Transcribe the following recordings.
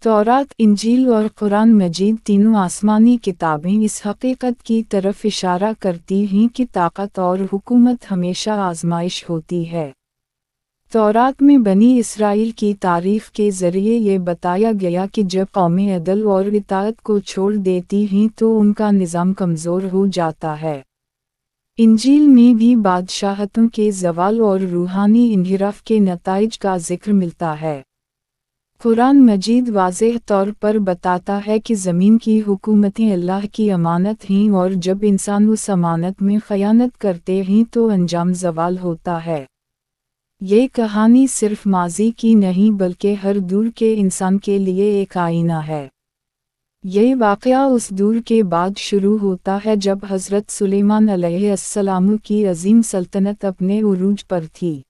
तौरात, इंजील और कुरान मजीद तीनों आसमानी किताबें इस हकीकत की तरफ इशारा करती हैं कि ताकत और हुकूमत हमेशा आजमाइश होती है। तौरात में बनी इसराइल की तारीफ के ज़रिए ये बताया गया कि जब कौमें अदल और इताअत को छोड़ देती हैं तो उनका निज़ाम कमज़ोर हो जाता है। इंजील में भी बादशाहतों के ज़वाल और रूहानी इन्हिराफ के नताइज का जिक्र मिलता है। कुरान मजीद वाज़ेह तौर पर बताता है कि ज़मीन की हुकूमतें अल्लाह की अमानत हैं और जब इंसान उस अमानत में ख़यानत करते हैं तो अंजाम ज़वाल होता है। ये कहानी सिर्फ माजी की नहीं बल्कि हर दौर के इंसान के लिए एक आईना है। ये वाक़या उस दौर के बाद शुरू होता है जब हज़रत सुलेमान अलैहिस्सलाम की अज़ीम सल्तनत अपने उरूज पर थी।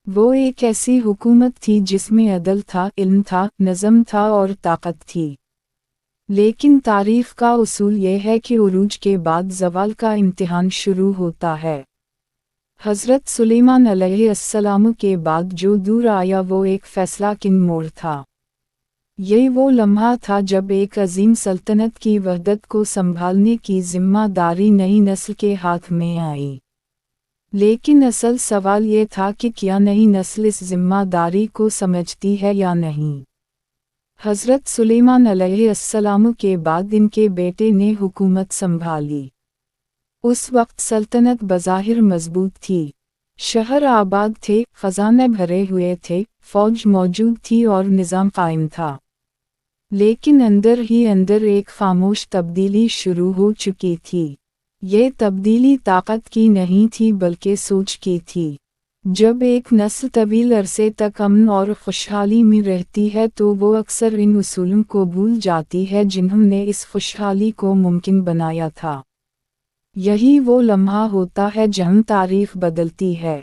वो एक ऐसी हुकूमत थी जिसमें अदल था, इल्म था, नज़म था और ताकत थी। लेकिन तारीफ़ का उसूल ये है कि उरूज के बाद ज़वाल का इम्तिहान शुरू होता है। हज़रत सुलेमान अलैहिस्सलाम के बाद जो दौर आया वो एक फ़ैसला किन मोड़ था। ये वो लम्हा था जब एक अजीम सल्तनत की वहदत को संभालने की जिम्मेदारी नई नस्ल के हाथ में आई। लेकिन असल सवाल ये था कि क्या नई नस्ल इस जिम्मेदारी को समझती है या नहीं। हज़रत सुलेमान अलैहिस्सलाम के बाद इनके बेटे ने हुकूमत संभाली। उस वक्त सल्तनत बज़ाहिर मजबूत थी, शहर आबाद थे, ख़ज़ाने भरे हुए थे, फ़ौज मौजूद थी और निज़ाम कायम था। लेकिन अंदर ही अंदर एक खामोश तब्दीली शुरू हो चुकी थी। ये तब्दीली ताकत की नहीं थी बल्कि सोच की थी। जब एक नस्ल तवील अरसे तक अमन और खुशहाली में रहती है तो वो अक्सर इन उसूलों को भूल जाती है जिन्होंने इस खुशहाली को मुमकिन बनाया था। यही वो लम्हा होता है जहाँ तारीख बदलती है।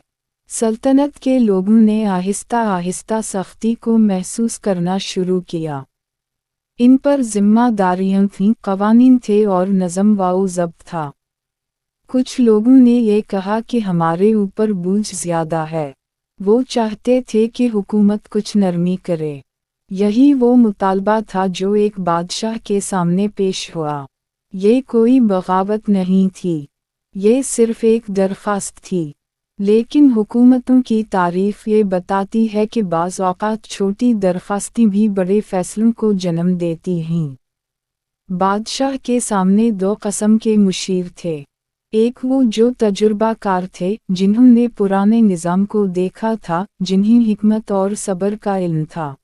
सल्तनत के लोगों ने आहिस्ता आहिस्ता सख्ती को महसूस करना शुरू किया। इन पर जिम्मेदारियां थीं, कवानीन थे और नज़म व ज़ब्त था। कुछ लोगों ने ये कहा कि हमारे ऊपर बोझ ज़्यादा है। वो चाहते थे कि हुकूमत कुछ नरमी करे। यही वो मुतालबा था जो एक बादशाह के सामने पेश हुआ। ये कोई बगावत नहीं थी, ये सिर्फ एक दरख्वास्त थी। लेकिन हुकूमतों की तारीफ ये बताती है कि बाज़ औक़ात छोटी दरख्वास्तें भी बड़े फ़ैसलों को जन्म देती हैं। बादशाह के सामने दो किस्म के मुशीर थे। एक वो जो तजुर्बाकार थे, जिन्होंने पुराने निज़ाम को देखा था, जिन्हें हिकमत और सब्र का इल्म था।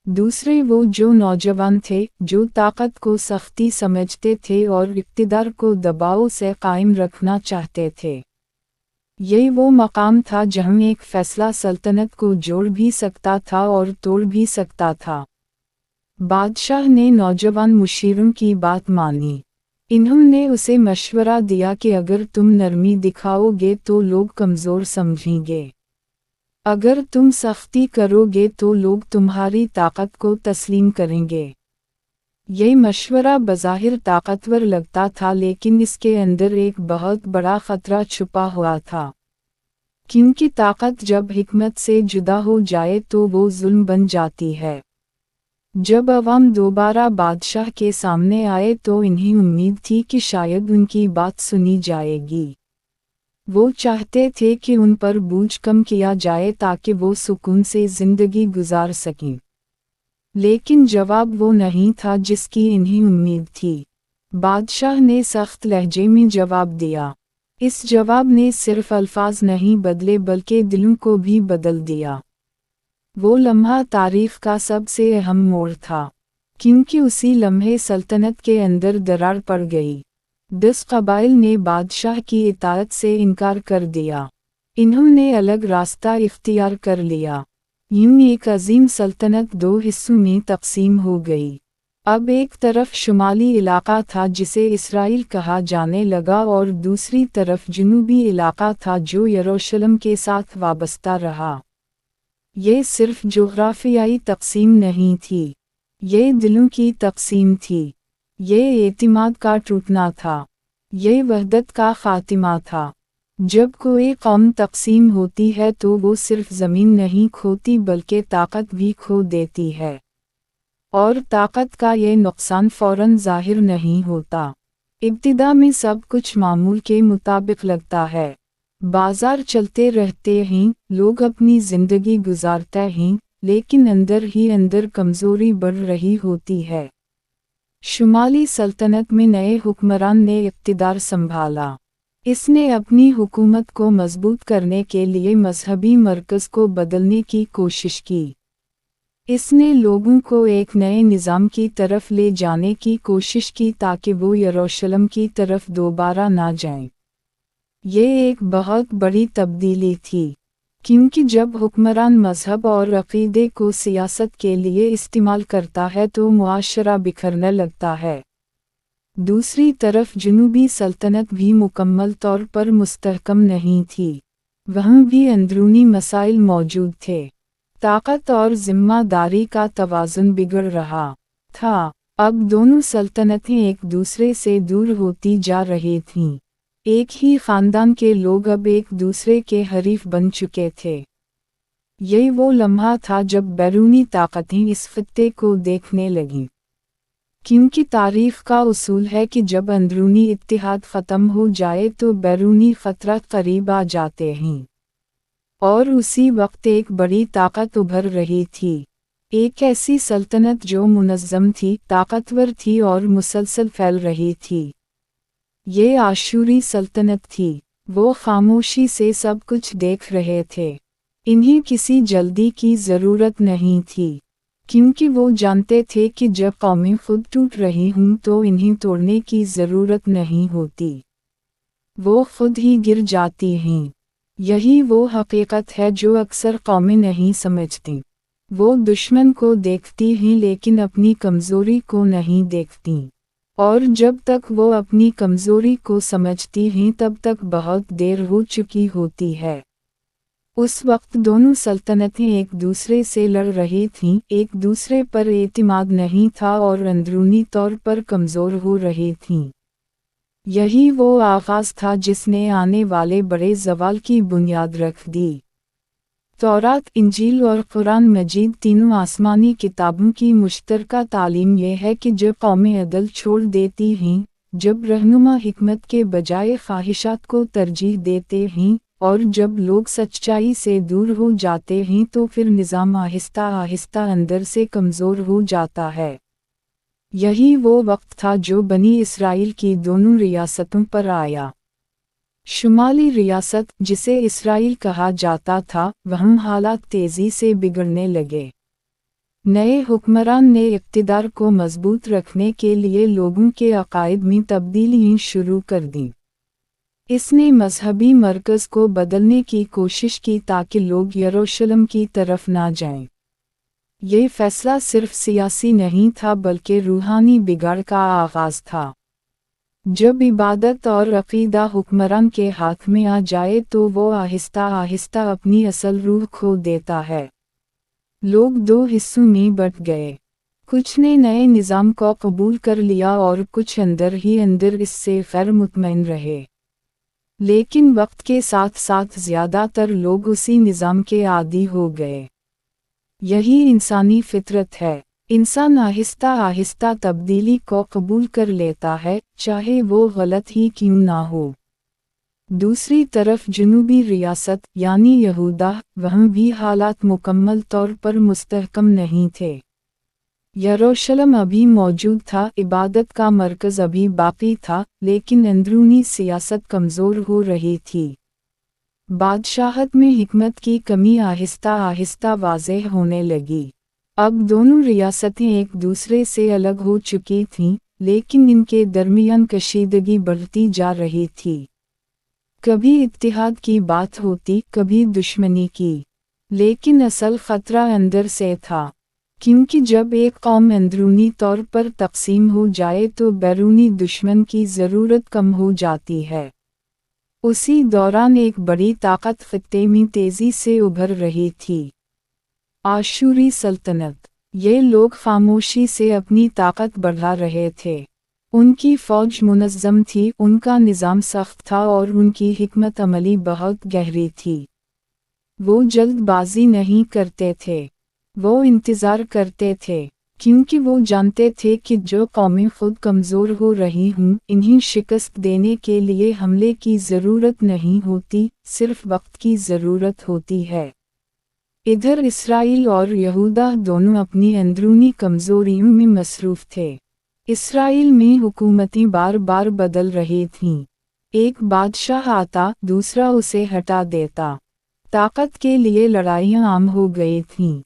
दूसरे वो जो नौजवान थे, जो ताकत को सख्ती समझते थे और इक़्तिदार को दबाव से कायम रखना चाहते थे। ये वो मकाम था जहाँ एक फ़ैसला सल्तनत को जोड़ भी सकता था और तोड़ भी सकता था। बादशाह ने नौजवान मुशीरों की बात मानी। इन्होंने उसे मशवरा दिया कि अगर तुम नरमी दिखाओगे तो लोग कमज़ोर समझेंगे, अगर तुम सख्ती करोगे तो लोग तुम्हारी ताकत को तस्लीम करेंगे। ये मशवरा बज़ाहिर ताकतवर लगता था लेकिन इसके अंदर एक बहुत बड़ा ख़तरा छुपा हुआ था, क्योंकि ताकत जब हिकमत से जुदा हो जाए तो वो जुल्म बन जाती है। जब अवाम दोबारा बादशाह के सामने आए तो इन्हें उम्मीद थी कि शायद उनकी बात सुनी जाएगी। वो चाहते थे कि उन पर बोझ कम किया जाए ताकि वो सुकून से ज़िंदगी गुजार सकें। लेकिन जवाब वो नहीं था जिसकी इन्हें उम्मीद थी। बादशाह ने सख्त लहजे में जवाब दिया। इस जवाब ने सिर्फ अल्फाज नहीं बदले बल्कि दिलों को भी बदल दिया। वो लम्हा तारीख़ का सबसे अहम मोड़ था, क्योंकि उसी लम्हे सल्तनत के अंदर दरार पड़ गई। 10 कबाइल ने बादशाह की इताअत से इनकार कर दिया। इन्होंने अलग रास्ता इख्तियार कर लिया। यूं एक अजीम सल्तनत दो हिस्सों में तक़सीम हो गई। अब एक तरफ शुमाली इलाका था जिसे इसराइल कहा जाने लगा और दूसरी तरफ जनूबी इलाका था जो यरूशलेम के साथ वाबस्ता रहा। ये सिर्फ जोग्राफियाई तक़सीम नहीं थी, ये दिलों की तक़सीम थी। ये एतिमाद का टूटना था, ये वहदत का ख़ातिमा था। जब कोई कौम तक़सीम होती है तो वो सिर्फ ज़मीन नहीं खोती बल्कि ताकत भी खो देती है। और ताकत का ये नुकसान फौरन ज़ाहिर नहीं होता। इब्तिदा में सब कुछ मामूल के मुताबिक लगता है, बाजार चलते रहते हैं, लोग अपनी ज़िंदगी गुजारते हैं, लेकिन अंदर ही अंदर कमज़ोरी बढ़ रही होती है। शुमाली सल्तनत में नए हुक्मरान ने इक़्तिदार संभाला। इसने अपनी हुकूमत को मजबूत करने के लिए मजहबी मरकज़ को बदलने की कोशिश की। इसने लोगों को एक नए निज़ाम की तरफ ले जाने की कोशिश की ताकि वो यरूशलेम की तरफ दोबारा ना जाएं। ये एक बहुत बड़ी तब्दीली थी, क्योंकि जब हुक्मरान मजहब और अक़ीदे को सियासत के लिए इस्तेमाल करता है तो मुआशरा बिखरने लगता है। दूसरी तरफ जनूबी सल्तनत भी मुकम्मल तौर पर मुस्तहकम नहीं थी, वहाँ भी अंदरूनी मसाइल मौजूद थे। ताकत और जिम्मेदारी का तवाज़ुन बिगड़ रहा था। अब दोनों सल्तनतें एक दूसरे से दूर होती जा रही थीं। एक ही ख़ानदान के लोग अब एक दूसरे के हरीफ बन चुके थे। यही वो लम्हा था जब बैरूनी ताकतें इस खित्ते को देखने लगीं, क्योंकि तारीख़ का उसूल है कि जब अंदरूनी इत्तिहाद ख़त्म हो जाए तो बैरूनी ख़तरा करीब आ जाते हैं। और उसी वक्त एक बड़ी ताकत उभर रही थी, एक ऐसी सल्तनत जो मुनज़्ज़म थी, ताकतवर थी और मुसलसल फैल रही थी। ये आशूरी सल्तनत थी। वो खामोशी से सब कुछ देख रहे थे। इन्हें किसी जल्दी की ज़रूरत नहीं थी, क्योंकि वो जानते थे कि जब कौमें खुद टूट रही हों तो इन्हें तोड़ने की ज़रूरत नहीं होती, वो खुद ही गिर जाती हैं। यही वो हकीकत है जो अक्सर कौमें नहीं समझती। वो दुश्मन को देखती हैं लेकिन अपनी कमज़ोरी को नहीं देखती, और जब तक वो अपनी कमज़ोरी को समझती हैं तब तक बहुत देर हो चुकी होती है। उस वक्त दोनों सल्तनतें एक दूसरे से लड़ रही थीं, एक दूसरे पर एतमाद नहीं था और अंदरूनी तौर पर कमज़ोर हो रही थीं। यही वो आगाज़ था जिसने आने वाले बड़े ज़वाल की बुनियाद रख दी। तौरात, इंजील और कुरान मजीद तीनों आसमानी किताबों की मुश्तरका तालीम यह है कि जब कौमें अदल छोड़ देती हैं, जब रहनुमा हिकमत के बजाय ख्वाहिशात को तरजीह देते हैं, और जब लोग सच्चाई से दूर हो जाते हैं तो फिर निज़ाम आहिस्ता आहिस्ता अंदर से कमज़ोर हो जाता है। यही वो वक्त था जो बनी इसराइल की दोनों रियासतों पर आया। शुमाली रियासत, जिसे इसराइल कहा जाता था, वहाँ हालात तेज़ी से बिगड़ने लगे। नए हुक्मरान ने इक़्तिदार को मजबूत रखने के लिए लोगों के अक़ाइद में तब्दीलियाँ शुरू कर दीं। इसने मजहबी मरकज़ को बदलने की कोशिश की ताकि लोग यरूशलेम की तरफ ना जाएं। ये फैसला सिर्फ सियासी नहीं था बल्कि रूहानी बिगाड़ का आगाज़ था। जब इबादत और अक़ीदा हुक्मरान के हाथ में आ जाए तो वो आहिस्ता आहिस्ता अपनी असल रूह खो देता है। लोग दो हिस्सों में बंट गए, कुछ ने नए निज़ाम को कबूल कर लिया और कुछ अंदर ही अंदर इससे गैर मुतमईन रहे। लेकिन वक्त के साथ साथ ज़्यादातर लोग उसी निज़ाम के आदी हो गए। यही इंसानी फितरत है। इंसान आहिस्ता आहिस्ता तब्दीली को कबूल कर लेता है, चाहे वो गलत ही क्यों ना हो। दूसरी तरफ जनूबी रियासत यानी यहूदा, वहाँ भी हालात मुकम्मल तौर पर मुस्तहकम नहीं थे। यरूशलेम अभी मौजूद था, इबादत का मरकज़ अभी बाकी था, लेकिन अंदरूनी सियासत कमज़ोर हो रही थी। बादशाहत में हिकमत की कमी आहिस्ता आहिस्ता वाज़ेह होने लगी। अब दोनों रियासतें एक दूसरे से अलग हो चुकी थीं, लेकिन इनके दरमियान कशीदगी बढ़ती जा रही थी। कभी इत्तिहाद की बात होती, कभी दुश्मनी की, लेकिन असल ख़तरा अंदर से था, क्योंकि जब एक कौम अंदरूनी तौर पर तक़सीम हो जाए तो बैरूनी दुश्मन की ज़रूरत कम हो जाती है। उसी दौरान एक बड़ी ताकत ख़ित्ते में तेज़ी से उभर रही थी, आशूरी सल्तनत। ये लोग खामोशी से अपनी ताकत बढ़ा रहे थे। उनकी फ़ौज मुनज़्ज़म थी, उनका निज़ाम सख्त था और उनकी हिकमत अमली बहुत गहरी थी। वो जल्दबाजी नहीं करते थे, वो इंतज़ार करते थे। क्योंकि वो जानते थे कि जो कौमें खुद कमज़ोर हो रही हूँ, इन्हें शिकस्त देने के लिए हमले की ज़रूरत नहीं होती, सिर्फ वक्त की ज़रूरत होती है। इधर इसराइल और यहूदा दोनों अपनी अंदरूनी कमज़ोरियों में मसरूफ़ थे। इसराइल में हुकूमतें बार बार बदल रही थीं। एक बादशाह आता, दूसरा उसे हटा देता। ताकत के लिए लड़ाइयाँ आम हो गई थीं।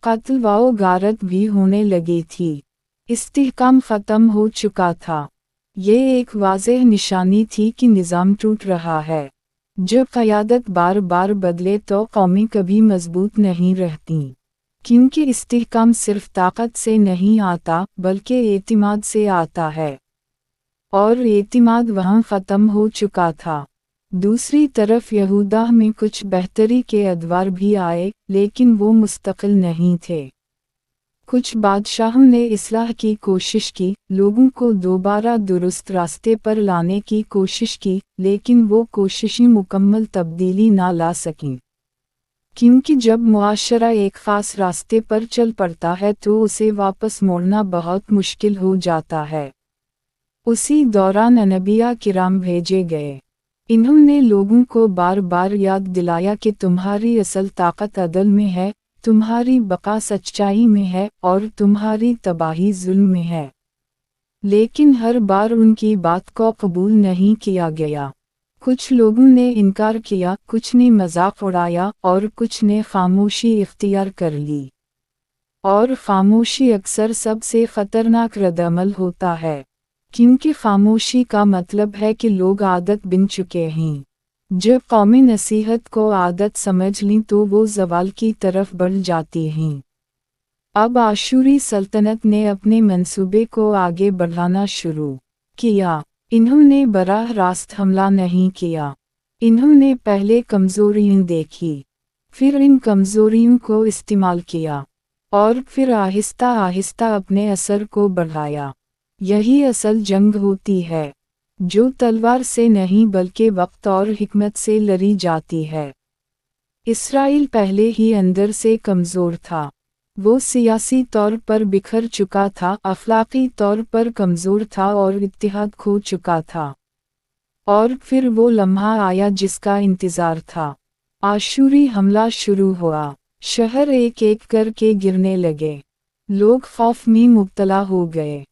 कत्ल व गारत भी होने लगी थी। इस्तिहकाम ख़त्म हो चुका था। ये एक वाज़ेह निशानी थी कि निज़ाम टूट रहा है। जब क़यादत बार बार बदले तो कौमें कभी मजबूत नहीं रहतीं, क्योंकि इस्तिहकाम सिर्फ ताकत से नहीं आता बल्कि एतिमाद से आता है, और एतिमाद वहाँ ख़त्म हो चुका था। दूसरी तरफ यहूदा में कुछ बेहतरी के अदवार भी आए, लेकिन वो मुस्तकिल नहीं थे। कुछ बादशाहों ने इस्लाह की कोशिश की, लोगों को दोबारा दुरुस्त रास्ते पर लाने की कोशिश की, लेकिन वो कोशिशें मुकम्मल तब्दीली ना ला सकीं। क्योंकि जब मुआशरा एक ख़ास रास्ते पर चल पड़ता है तो उसे वापस मोड़ना बहुत मुश्किल हो जाता है। उसी दौरान अनबिया किराम भेजे गए। इन्होंने लोगों को बार बार याद दिलाया कि तुम्हारी असल ताकत अदल में है, तुम्हारी बका सच्चाई में है, और तुम्हारी तबाही जुल्म में है। लेकिन हर बार उनकी बात को कबूल नहीं किया गया। कुछ लोगों ने इनकार किया, कुछ ने मजाक उड़ाया, और कुछ ने खामोशी इख्तियार कर ली। और खामोशी अक्सर सबसे ख़तरनाक रद्दअमल होता है, क्योंकि खामोशी का मतलब है कि लोग आदत बिन चुके हैं। जब कौमें नसीहत को आदत समझ लें तो वो ज़वाल की तरफ बढ़ जाती हैं। अब आशूरी सल्तनत ने अपने मंसूबे को आगे बढ़ाना शुरू किया। इन्होंने बराह रास्त हमला नहीं किया। इन्होंने पहले कमज़ोरियाँ देखी, फिर इन कमज़ोरियों को इस्तेमाल किया, और फिर आहिस्ता आहिस्ता अपने असर को बढ़ाया। यही असल जंग होती है, जो तलवार से नहीं बल्कि वक्त और हिकमत से लड़ी जाती है। इसराइल पहले ही अंदर से कमज़ोर था। वो सियासी तौर पर बिखर चुका था, अखलाकी तौर पर कमज़ोर था और इत्तेहाद खो चुका था। और फिर वो लम्हा आया जिसका इंतज़ार था। आशूरी हमला शुरू हुआ। शहर एक एक करके गिरने लगे। लोग खौफ में मुब्तला हो गए।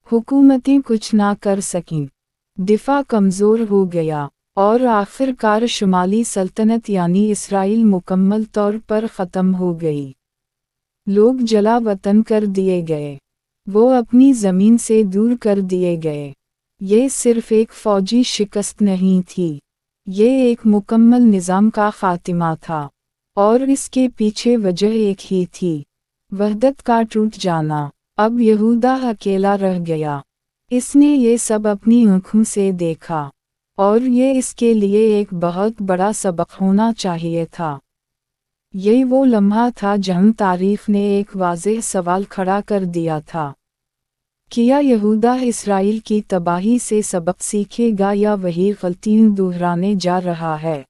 हुकूमतें कुछ ना कर सकीं। दिफा कमज़ोर हो गया, और आखिरकार शुमाली सल्तनत यानी इसराइल मुकम्मल तौर पर ख़त्म हो गई। लोग जला वतन कर दिए गए। वो अपनी ज़मीन से दूर कर दिए गए। ये सिर्फ एक फ़ौजी शिकस्त नहीं थी, ये एक मुकम्मल निज़ाम का ख़ात्मा था। और इसके पीछे वजह एक ही थी, वहदत का टूट जाना। अब यहूदा अकेला रह गया। इसने ये सब अपनी आँखों से देखा, और ये इसके लिए एक बहुत बड़ा सबक होना चाहिए था। यही वो लम्हा था जहाँ तारीख़ ने एक वाज़ेह सवाल खड़ा कर दिया था, क्या यहूदा इसराइल की तबाही से सबक सीखेगा या वही गलतियाँ दोहराने जा रहा है?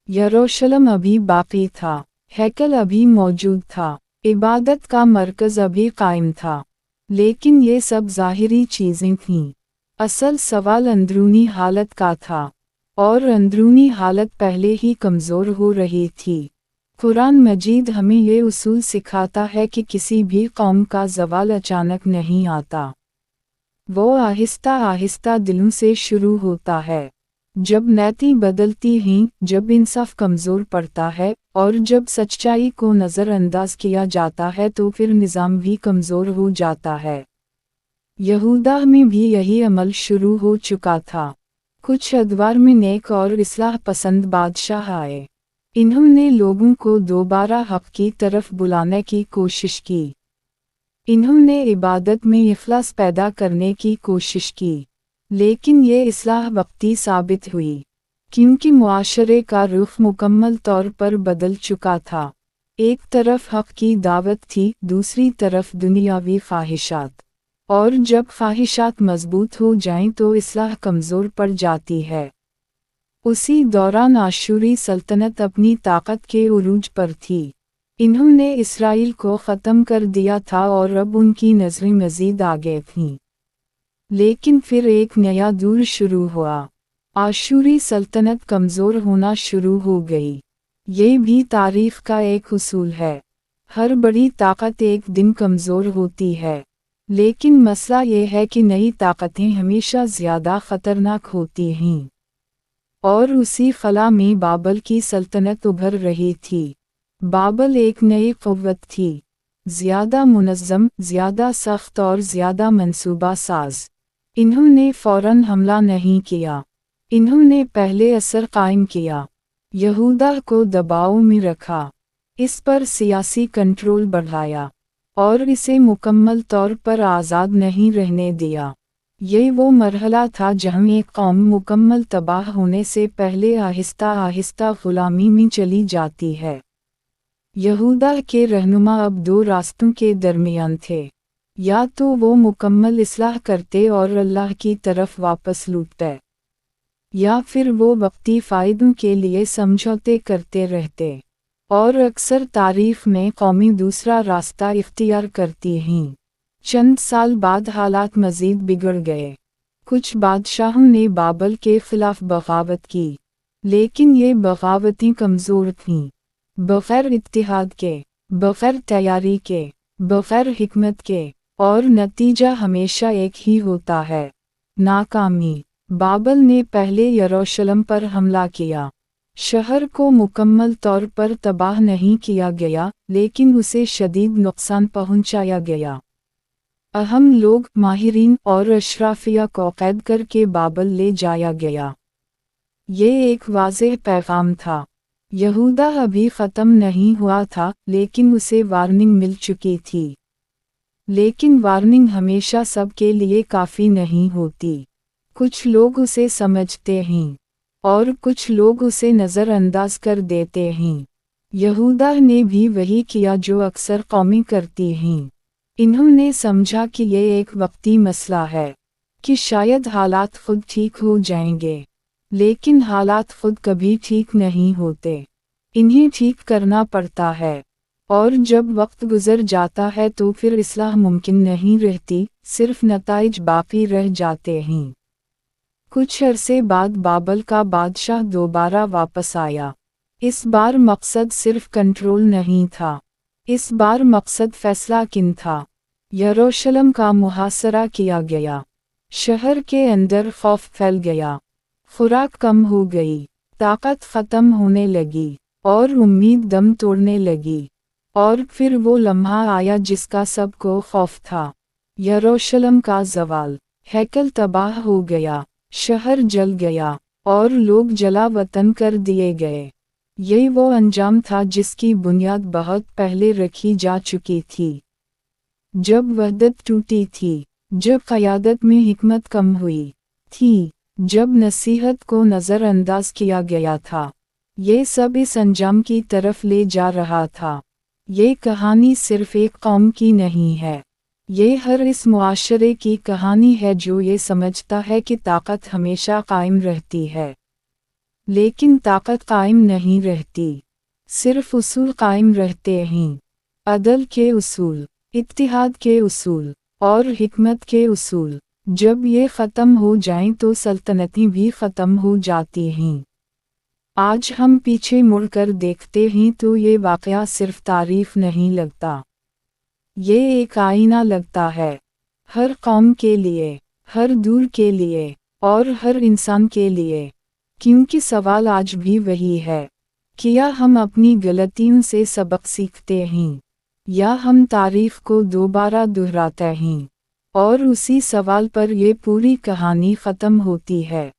यरूशलेम अभी बाकी था, हैकल अभी मौजूद था, इबादत का मरकज़ अभी कायम था, लेकिन ये सब ज़ाहिरी चीज़ें थीं। असल सवाल अंदरूनी हालत का था, और अंदरूनी हालत पहले ही कमज़ोर हो रही थी। कुरान मजीद हमें ये उसूल सिखाता है कि किसी भी कौम का ज़वाल अचानक नहीं आता। वो आहिस्ता आहिस्ता दिलों से शुरू होता है। जब नीति बदलती हैं, जब इंसाफ कमज़ोर पड़ता है, और जब सच्चाई को नज़रअंदाज किया जाता है तो फिर निज़ाम भी कमज़ोर हो जाता है। यहूदा में भी यही अमल शुरू हो चुका था। कुछ अदवार में नेक और इस्लाह पसंद बादशाह आए। इन्होंने लोगों को दोबारा हक़ की तरफ बुलाने की कोशिश की। इन्होंने इबादत में इखलास पैदा करने की कोशिश की, लेकिन ये इस्लाह वक्ती साबित हुई, क्योंकि मुआशरे का रुख मुकम्मल तौर पर बदल चुका था। एक तरफ हक़ की दावत थी, दूसरी तरफ दुनियावी ख्वाहिशात। और जब ख्वाहिशात मजबूत हो जाएं तो इस्लाह कमज़ोर पड़ जाती है। उसी दौरान आशूरी सल्तनत अपनी ताकत के उरूज पर थी। इन्होंने इसराइल को ख़त्म कर दिया था और अब उनकी नज़रें मज़ीद आगे थीं। लेकिन फिर एक नया दौर शुरू हुआ। आशूरी सल्तनत कमज़ोर होना शुरू हो गई। ये भी तारीख़ का एक उसूल है। हर बड़ी ताकत एक दिन कमज़ोर होती है। लेकिन मसला ये है कि नई ताकतें हमेशा ज़्यादा ख़तरनाक होती हैं। और उसी खला में बाबल की सल्तनत उभर रही थी। बाबल एक नई क़ुव्वत थी, ज़्यादा मुनज़्ज़म, ज़्यादा सख्त और ज़्यादा मंसूबा साज। इन्होंने फ़ौरन हमला नहीं किया। इन्होंने पहले असर कायम किया, यहूदा को दबाव में रखा, इस पर सियासी कंट्रोल बढ़ाया और इसे मुकम्मल तौर पर आज़ाद नहीं रहने दिया। ये वो मरहला था जहाँ एक कौम मुकम्मल तबाह होने से पहले आहिस्ता आहिस्ता ग़ुलामी में चली जाती है। यहूदा के रहनुमा अब दो रास्तों के दरमियान थे। या तो वो मुकम्मल इस्लाह करते और अल्लाह की तरफ वापस लौटते, या फिर वो वक्ती फ़ायदों के लिए समझौते करते रहते। और अक्सर तारीख़ में कौमें दूसरा रास्ता इख्तियार करती हैं। चंद साल बाद हालात मज़ीद बिगड़ गए। कुछ बादशाहों ने बाबल के ख़िलाफ़ बगावत की, लेकिन ये बगावतें कमज़ोर थीं। बग़ैर इत्तिहाद के, बग़ैर तैयारी के, बग़ैर हिकमत के, और नतीजा हमेशा एक ही होता है, नाकामी। बाबल ने पहले यरूशलेम पर हमला किया। शहर को मुकम्मल तौर पर तबाह नहीं किया गया, लेकिन उसे शदीद नुकसान पहुंचाया गया। अहम लोग, माहिरीन और अशराफिया को कैद करके बाबल ले जाया गया। ये एक वाज़ेह पैगाम था। यहूदा अभी ख़त्म नहीं हुआ था, लेकिन उसे वार्निंग मिल चुकी थी। लेकिन वार्निंग हमेशा सब के लिए काफ़ी नहीं होती। कुछ लोग उसे समझते हैं और कुछ लोग उसे नज़रअंदाज कर देते हैं। यहूदा ने भी वही किया जो अक्सर कौमें करती हैं। इन्होंने समझा कि ये एक वक्ती मसला है, कि शायद हालात खुद ठीक हो जाएंगे। लेकिन हालात खुद कभी ठीक नहीं होते, इन्हें ठीक करना पड़ता है। और जब वक्त गुजर जाता है तो फिर इस्लाह मुमकिन नहीं रहती, सिर्फ नताइज बाकी रह जाते हैं। कुछ अरसे बाद बाबल का बादशाह दोबारा वापस आया। इस बार मकसद सिर्फ कंट्रोल नहीं था, इस बार मकसद फैसला किन था। यरूशलेम का मुहासरा किया गया, शहर के अंदर खौफ फैल गया, खुराक कम हो गई, ताकत ख़त्म होने लगी और उम्मीद दम तोड़ने लगी। और फिर वो लम्हा आया जिसका सबको खौफ था, यरूशलेम का ज़वाल। हैकल तबाह हो गया, शहर जल गया और लोग जला वतन कर दिए गए। यही वो अंजाम था जिसकी बुनियाद बहुत पहले रखी जा चुकी थी। जब वहदत टूटी थी, जब क़यादत में हिकमत कम हुई थी, जब नसीहत को नज़रअंदाज किया गया था, ये सब इस अंजाम की तरफ ले जा रहा था। ये कहानी सिर्फ एक कौम की नहीं है, ये हर इस मुआशरे की कहानी है जो ये समझता है कि ताकत हमेशा कायम रहती है। लेकिन ताकत कायम नहीं रहती, सिर्फ उसूल कायम रहते हैं। अदल के उसूल, इत्तिहाद के उसूल और हिकमत के उसूल। जब ये ख़त्म हो जाएं तो सल्तनतें भी ख़त्म हो जाती हैं। आज हम पीछे मुड़कर देखते हैं तो ये वाक़या सिर्फ तारीफ़ नहीं लगता, ये एक आईना लगता है, हर कौम के लिए, हर दूर के लिए और हर इंसान के लिए। क्योंकि सवाल आज भी वही है, क्या हम अपनी गलतियों से सबक सीखते हैं, या हम तारीफ़ को दोबारा दोहराते हैं। और उसी सवाल पर ये पूरी कहानी ख़त्म होती है।